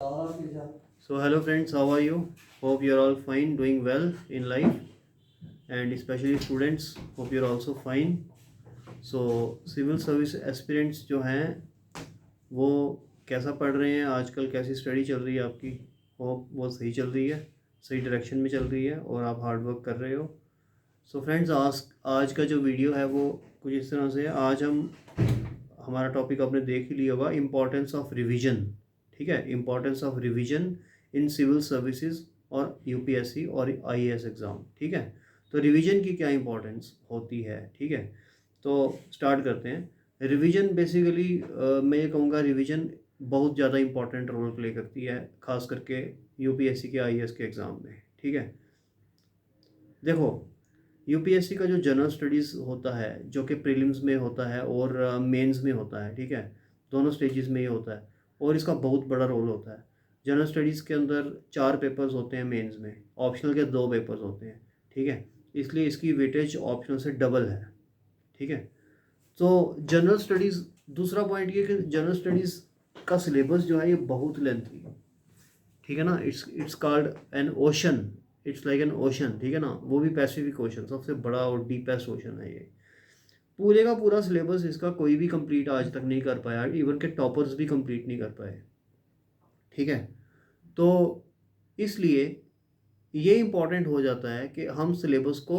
So hello friends, how are you? Hope you're all fine, doing well in life, and especially students, hope you're also fine. So civil service aspirants जो हैं वो कैसा पढ़ रहे हैं आजकल, कैसी स्टडी चल रही है आपकी? होप वो सही चल रही है, सही डायरेक्शन में चल रही है और आप हार्ड वर्क कर रहे हो। सो फ्रेंड्स, आज का जो वीडियो है वो कुछ इस तरह से है। आज हमारा टॉपिक आपने देख ही लिया होगा, इम्पोर्टेंस ऑफ रिवीजन। ठीक है, importance of revision in civil services और यूपीएससी और आईएएस एग्ज़ाम। ठीक है, तो रिवीजन की क्या इम्पोर्टेंस होती है? ठीक है, तो स्टार्ट करते हैं। रिवीजन बेसिकली मैं ये कहूँगा, रिवीजन बहुत ज़्यादा इम्पोर्टेंट रोल प्ले करती है, ख़ास करके यूपीएससी के आईएएस के एग्ज़ाम में। ठीक है, देखो, यूपीएससी का जो जनरल स्टडीज़ होता है, जो कि प्रीलिम्स में होता है और मेंस में होता है, ठीक है, दोनों स्टेजेस में ये होता है और इसका बहुत बड़ा रोल होता है। जनरल स्टडीज़ के अंदर 4 पेपर्स होते हैं, मेंस में ऑप्शनल के 2 पेपर्स होते हैं। ठीक है, इसलिए इसकी वेटेज ऑप्शनल से डबल है। ठीक है, तो जनरल स्टडीज़, दूसरा पॉइंट ये कि जनरल स्टडीज़ का सिलेबस जो है ये बहुत लेंथी है। ठीक है ना, it's called an ocean, it's like an ocean. ठीक है ना, वो भी पैसिफिक ओशन, सबसे बड़ा और डीपेस्ट ओशन है ये। पूरे का पूरा सिलेबस इसका कोई भी कंप्लीट आज तक नहीं कर पाया, इवन के टॉपर्स भी कंप्लीट नहीं कर पाए। ठीक है, तो इसलिए ये इम्पॉर्टेंट हो जाता है कि हम सिलेबस को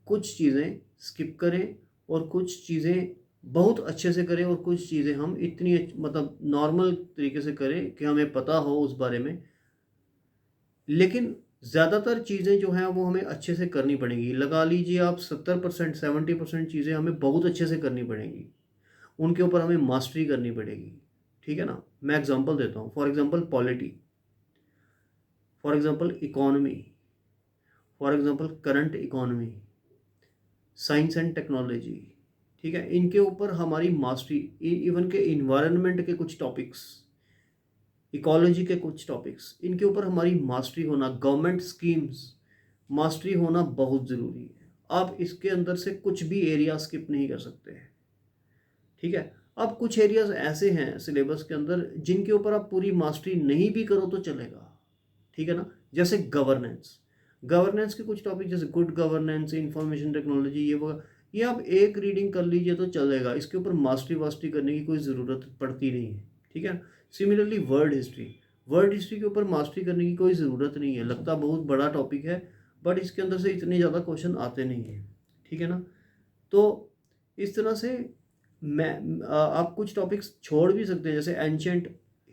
कुछ चीज़ें स्किप करें और कुछ चीज़ें बहुत अच्छे से करें और कुछ चीज़ें हम इतनी मतलब नॉर्मल तरीके से करें कि हमें पता हो उस बारे में। लेकिन ज़्यादातर चीज़ें जो हैं वो हमें अच्छे से करनी पड़ेंगी। लगा लीजिए आप 70% 70% चीज़ें हमें बहुत अच्छे से करनी पड़ेंगी, उनके ऊपर हमें मास्टरी करनी पड़ेगी। ठीक है ना, मैं एग्जांपल देता हूँ। For example polity, for example economy, for example current economy, science and technology. ठीक है, इनके ऊपर हमारी मास्टरी, इवन के इन्वायरमेंट के कुछ टॉपिक्स, इकोलॉजी के कुछ टॉपिक्स, इनके ऊपर हमारी मास्टरी होना, गवर्नमेंट स्कीम्स, मास्टरी होना बहुत ज़रूरी है। आप इसके अंदर से कुछ भी एरिया स्किप नहीं कर सकते हैं। ठीक है, अब कुछ एरियाज ऐसे हैं सिलेबस के अंदर जिनके ऊपर आप पूरी मास्टरी नहीं भी करो तो चलेगा। ठीक है ना, जैसे गवर्नेंस, गवर्नेंस के कुछ टॉपिक जैसे गुड गवर्नेंस, इंफॉर्मेशन टेक्नोलॉजी, ये वगैरह, ये आप एक रीडिंग कर लीजिए तो चलेगा, इसके ऊपर मास्टरी वास्टरी करने की कोई ज़रूरत पड़ती नहीं है। ठीक है, similarly world history, world history के ऊपर मास्टरी करने की कोई ज़रूरत नहीं है। लगता बहुत बड़ा टॉपिक है बट इसके अंदर से इतने ज़्यादा क्वेश्चन आते नहीं हैं। ठीक है ना, तो इस तरह से आप कुछ टॉपिक्स छोड़ भी सकते हैं, जैसे एंशंट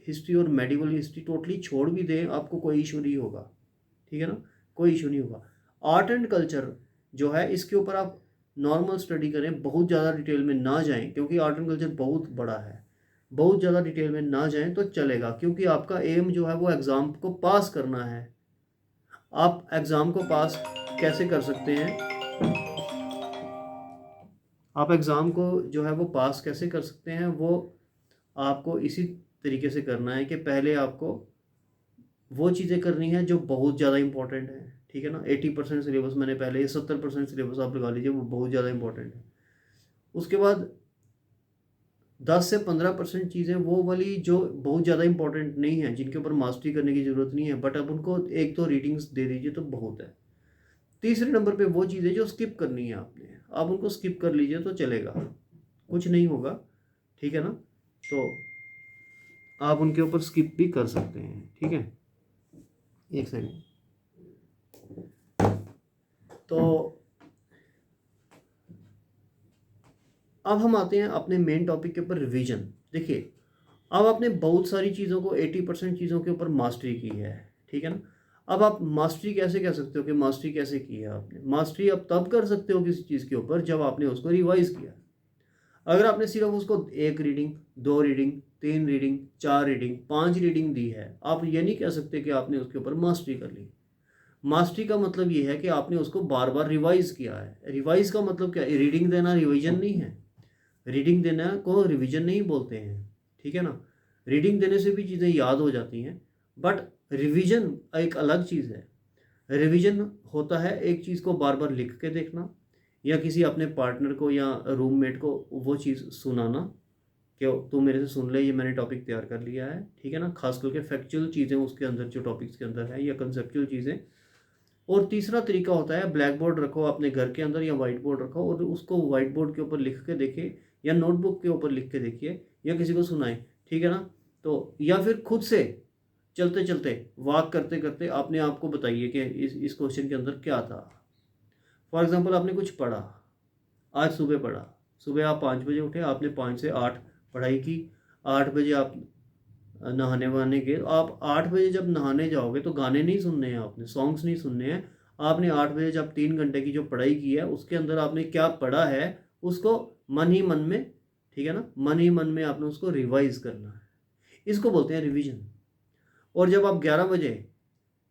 हिस्ट्री और मेडिवल हिस्ट्री टोटली छोड़ भी दें, आपको कोई इशू नहीं होगा। ठीक है ना, कोई इशू नहीं होगा। आर्ट एंड कल्चर जो है, इसके ऊपर आप नॉर्मल स्टडी करें, बहुत ज़्यादा डिटेल में ना जाएं, क्योंकि आर्ट एंड कल्चर बहुत बड़ा है। बहुत ज़्यादा डिटेल में ना जाएं तो चलेगा, क्योंकि आपका एम जो है वो एग्ज़ाम को पास करना है। आप एग्ज़ाम को पास कैसे कर सकते हैं? आप एग्ज़ाम को जो है वो पास कैसे कर सकते हैं? वो आपको इसी तरीके से करना है कि पहले आपको वो चीज़ें करनी है जो बहुत ज़्यादा इंपॉर्टेंट है। ठीक है ना, 80% सिलेबस मैंने पहले, ये 70% सिलेबस आप लगा लीजिए, वो बहुत ज़्यादा इंपॉर्टेंट है। उसके बाद 10 से 15% चीज़ें वो वाली जो बहुत ज़्यादा इंपॉर्टेंट नहीं है, जिनके ऊपर मास्टरी करने की ज़रूरत नहीं है, बट अब उनको एक दो रीडिंग्स दे दीजिए तो बहुत है। तीसरे नंबर पे वो चीज़ें जो स्किप करनी है आपने, आप उनको स्किप कर लीजिए तो चलेगा, कुछ नहीं होगा। ठीक है ना, तो आप उनके ऊपर स्किप भी कर सकते हैं। ठीक है, एक सेकेंड। तो अब हम आते हैं अपने मेन टॉपिक के ऊपर, रिवीजन। देखिए, अब आपने बहुत सारी चीज़ों को, 80% चीज़ों के ऊपर मास्टरी की है। ठीक है ना, अब आप मास्टरी कैसे कह सकते हो कि मास्टरी कैसे की है आपने? मास्टरी अब तब कर सकते हो किसी चीज़ के ऊपर जब आपने उसको रिवाइज किया। अगर आपने सिर्फ उसको एक reading, 2 reading, 3 reading, 4 reading, 5 reading दी है, आप ये नहीं कह सकते कि आपने उसके ऊपर मास्टरी कर ली। मास्टरी का मतलब ये है कि आपने उसको बार बार रिवाइज किया है। रिवाइज का मतलब क्या है? रीडिंग देना रिवीजन नहीं है। रीडिंग देना को रिवीजन नहीं बोलते हैं। ठीक है ना, रीडिंग देने से भी चीज़ें याद हो जाती हैं, बट रिवीजन एक अलग चीज़ है। रिवीजन होता है एक चीज़ को बार बार लिख के देखना, या किसी अपने पार्टनर को या रूममेट को वो चीज़ सुनाना, कि तू मेरे से सुन ले, ये मैंने टॉपिक तैयार कर लिया है, ठीक है ना। खास करके फैक्चुअल चीज़ें उसके अंदर जो टॉपिक्स के अंदर है या कंसेप्चुअल चीज़ें। और तीसरा तरीका होता है ब्लैक बोर्ड रखो अपने घर के अंदर या वाइट बोर्ड रखो और उसको वाइट बोर्ड के ऊपर लिख के देखे या नोटबुक के ऊपर लिख के देखिए या किसी को सुनाए, ठीक है ना। तो या फिर खुद से चलते चलते वॉक करते करते अपने आप को बताइए कि इस क्वेश्चन के अंदर क्या था। फॉर एग्जांपल आपने कुछ पढ़ा, आज सुबह पढ़ा, सुबह आप 5 बजे उठे, आपने 5 से 8 पढ़ाई की, 8 बजे आप नहाने वहाने गए। आप 8 बजे जब नहाने जाओगे तो गाने नहीं सुनने हैं, आपने सॉन्ग्स नहीं सुनने हैं। आपने 8 बजे जब 3 घंटे की जो पढ़ाई की है उसके अंदर आपने क्या पढ़ा है उसको मन ही मन में, ठीक है ना, मन ही मन में आपने उसको रिवाइज करना है। इसको बोलते हैं रिवीजन। और जब आप 11 बजे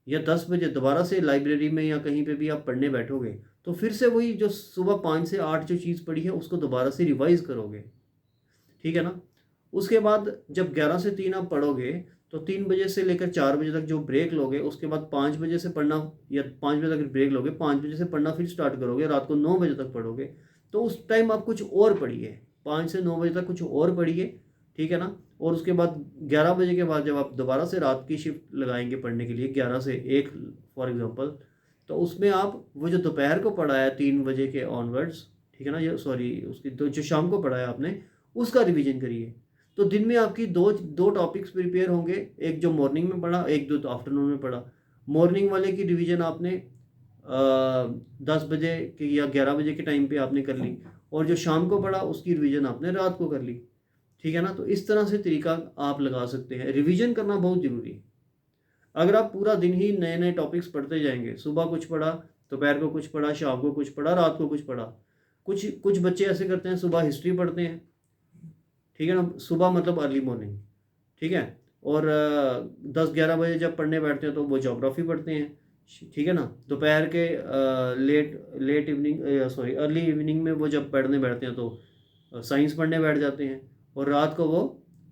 या 10 बजे दोबारा से लाइब्रेरी में या कहीं पे भी आप पढ़ने बैठोगे तो फिर से वही जो सुबह 5 से 8 जो चीज़ पढ़ी है उसको दोबारा से रिवाइज करोगे, ठीक है ना। उसके बाद जब 11 से 3 आप पढ़ोगे तो 3 बजे से लेकर 4 बजे तक जो ब्रेक लोगे, उसके बाद 5 बजे से पढ़ना या 5 बजे तक ब्रेक लोगे, 5 बजे से पढ़ना फिर स्टार्ट करोगे, रात को 9 बजे तक पढ़ोगे। तो उस टाइम आप कुछ और पढ़िए, 5 से 9 बजे तक कुछ और पढ़िए, ठीक है ना। और उसके बाद 11 बजे के बाद जब आप दोबारा से रात की शिफ्ट लगाएंगे पढ़ने के लिए 11 से 1 फॉर एग्जांपल, तो उसमें आप वो जो दोपहर को पढ़ा है 3 बजे के ऑनवर्ड्स, ठीक है ना, ये सॉरी उसकी जो शाम को पढ़ा है आपने उसका रिवीजन करिए। तो दिन में आपकी दो दो टॉपिक्स प्रिपेयर होंगे, एक जो मॉर्निंग में पढ़ा, एक जो आफ्टरनून में पढ़ा। मॉर्निंग वाले की रिवीजन आपने 10 बजे की या 11 बजे के टाइम पे आपने कर ली, और जो शाम को पढ़ा उसकी रिवीजन आपने रात को कर ली, ठीक है ना। तो इस तरह से तरीका आप लगा सकते हैं। रिवीजन करना बहुत ज़रूरी है। अगर आप पूरा दिन ही नए नए टॉपिक्स पढ़ते जाएंगे, सुबह कुछ पढ़ा, दोपहर को कुछ पढ़ा, शाम को कुछ पढ़ा, रात को कुछ पढ़ा। कुछ कुछ बच्चे ऐसे करते हैं, सुबह हिस्ट्री पढ़ते हैं, ठीक है ना, सुबह मतलब अर्ली मॉर्निंग, ठीक है। और 10-11 बजे जब पढ़ने बैठते हैं तो वो ज्योग्राफी पढ़ते हैं, ठीक है ना। दोपहर के late late evening sorry early evening में वो जब पढ़ने बैठते हैं तो साइंस पढ़ने बैठ जाते हैं, और रात को वो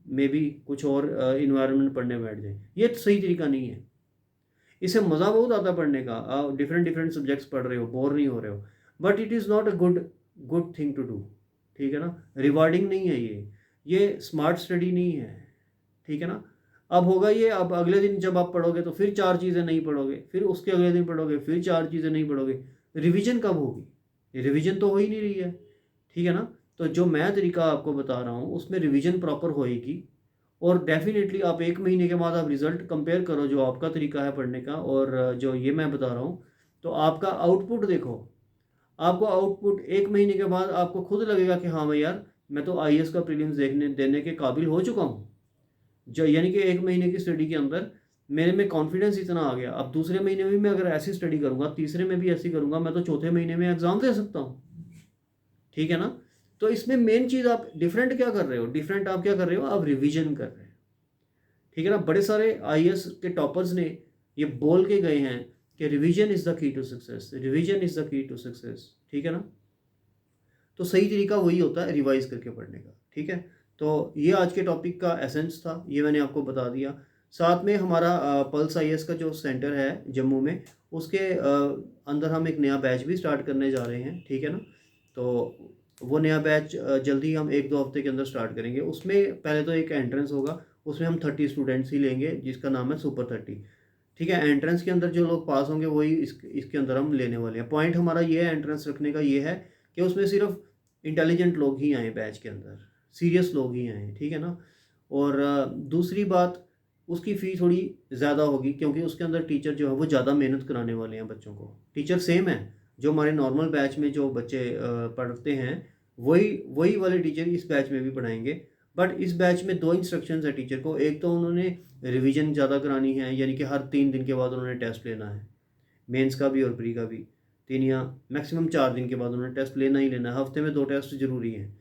मे बी कुछ और इन्वायरमेंट पढ़ने बैठ जाए। ये तो सही तरीका नहीं है। इससे मज़ा बहुत आता है पढ़ने का, आप डिफरेंट डिफरेंट सब्जेक्ट्स पढ़ रहे हो, बोर नहीं हो रहे हो, but it is not a good good thing to do, ठीक है ना। रिवार्डिंग नहीं है ये स्मार्ट स्टडी नहीं है, ठीक है ना। अब होगा ये, अब अगले दिन जब आप पढ़ोगे तो फिर 4 चीज़ें नहीं पढ़ोगे, फिर उसके अगले दिन पढ़ोगे फिर 4 चीज़ें नहीं पढ़ोगे। रिवीजन कब होगी? रिवीजन तो हो ही नहीं रही है, ठीक है ना। तो जो मैं तरीका आपको बता रहा हूँ उसमें रिवीजन प्रॉपर होएगी, और डेफिनेटली आप 1 महीने के बाद आप रिज़ल्ट कंपेयर करो जो आपका तरीका है पढ़ने का और जो ये मैं बता रहा हूँ, तो आपका आउटपुट देखो। आपको आउटपुट 1 महीने के बाद आपको खुद लगेगा कि हाँ भाई यार, मैं तो आईएएस का प्रीलिम्स देखने देने के काबिल हो चुका हूँ। जो यानी कि 1 महीने की स्टडी के अंदर मेरे में कॉन्फिडेंस इतना आ गया, अब दूसरे महीने में भी मैं अगर ऐसी स्टडी करूँगा, तीसरे में भी ऐसी करूँगा, मैं तो चौथे महीने में एग्ज़ाम दे सकता हूँ, ठीक है ना। तो इसमें मेन चीज़ आप डिफरेंट क्या कर रहे हो, डिफरेंट आप क्या कर रहे हो, आप रिविजन कर रहे हो, ठीक है ना। बड़े सारे आईएएस के टॉपर्स ने ये बोल के गए हैं कि revision is the key to success, revision is the key to success, ठीक है ना। तो सही तरीका वही होता है रिवाइज करके पढ़ने का, ठीक है। तो ये आज के टॉपिक का एसेंस था, ये मैंने आपको बता दिया। साथ में हमारा पल्स आईएएस का जो सेंटर है जम्मू में, उसके अंदर हम एक नया बैच भी स्टार्ट करने जा रहे हैं, ठीक है ना। तो वो नया बैच जल्दी हम 1-2 हफ्ते के अंदर स्टार्ट करेंगे। उसमें पहले तो एक एंट्रेंस होगा, उसमें हम 30 स्टूडेंट्स ही लेंगे जिसका नाम है सुपर 30, ठीक है। एंट्रेंस के अंदर जो लोग पास होंगे वही इसके अंदर हम लेने वाले हैं। पॉइंट हमारा ये है एंट्रेंस रखने का, ये है कि उसमें सिर्फ इंटेलिजेंट लोग ही आए बैच के अंदर, सीरियस लोग ही आए, ठीक है ना। और दूसरी बात, उसकी फ़ी थोड़ी ज़्यादा होगी क्योंकि उसके अंदर टीचर जो है वो ज़्यादा मेहनत कराने वाले हैं बच्चों को। टीचर सेम है, जो हमारे नॉर्मल बैच में जो बच्चे पढ़ते हैं वही वही वाले टीचर इस बैच में भी पढ़ाएंगे। बट इस बैच में 2 इंस्ट्रक्शंस है टीचर को। एक तो उन्होंने रिवीजन ज़्यादा करानी है, यानी कि हर 3 दिन के बाद उन्होंने टेस्ट लेना है, मेंस का भी और प्री का भी। 3 या मैक्सिमम 4 दिन के बाद उन्होंने टेस्ट लेना ही लेना है, हफ्ते में 2 टेस्ट ज़रूरी हैं।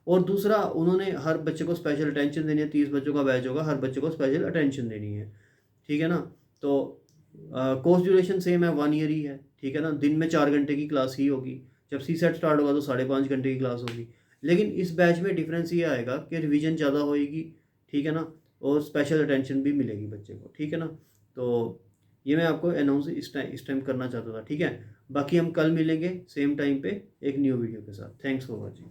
और दूसरा, उन्होंने हर बच्चे को स्पेशल अटेंशन देनी है। 30 बच्चों का बैच होगा, हर बच्चे को स्पेशल अटेंशन देनी है, ठीक है ना। तो कोर्स ड्यूरेशन सेम है, 1 ईयर ही है, ठीक है ना। दिन में 4 घंटे की क्लास ही होगी। जब सी सेट स्टार्ट होगा तो 5.5 घंटे की क्लास होगी। लेकिन इस बैच में डिफरेंस ये आएगा कि रिवीजन ज़्यादा होएगी, ठीक है ना, और स्पेशल अटेंशन भी मिलेगी बच्चे को, ठीक है ना। तो ये मैं आपको अनाउंस इस टाइम करना चाहता था, ठीक है। बाकी हम कल मिलेंगे सेम टाइम पे एक न्यू वीडियो के साथ। Thanks for watching.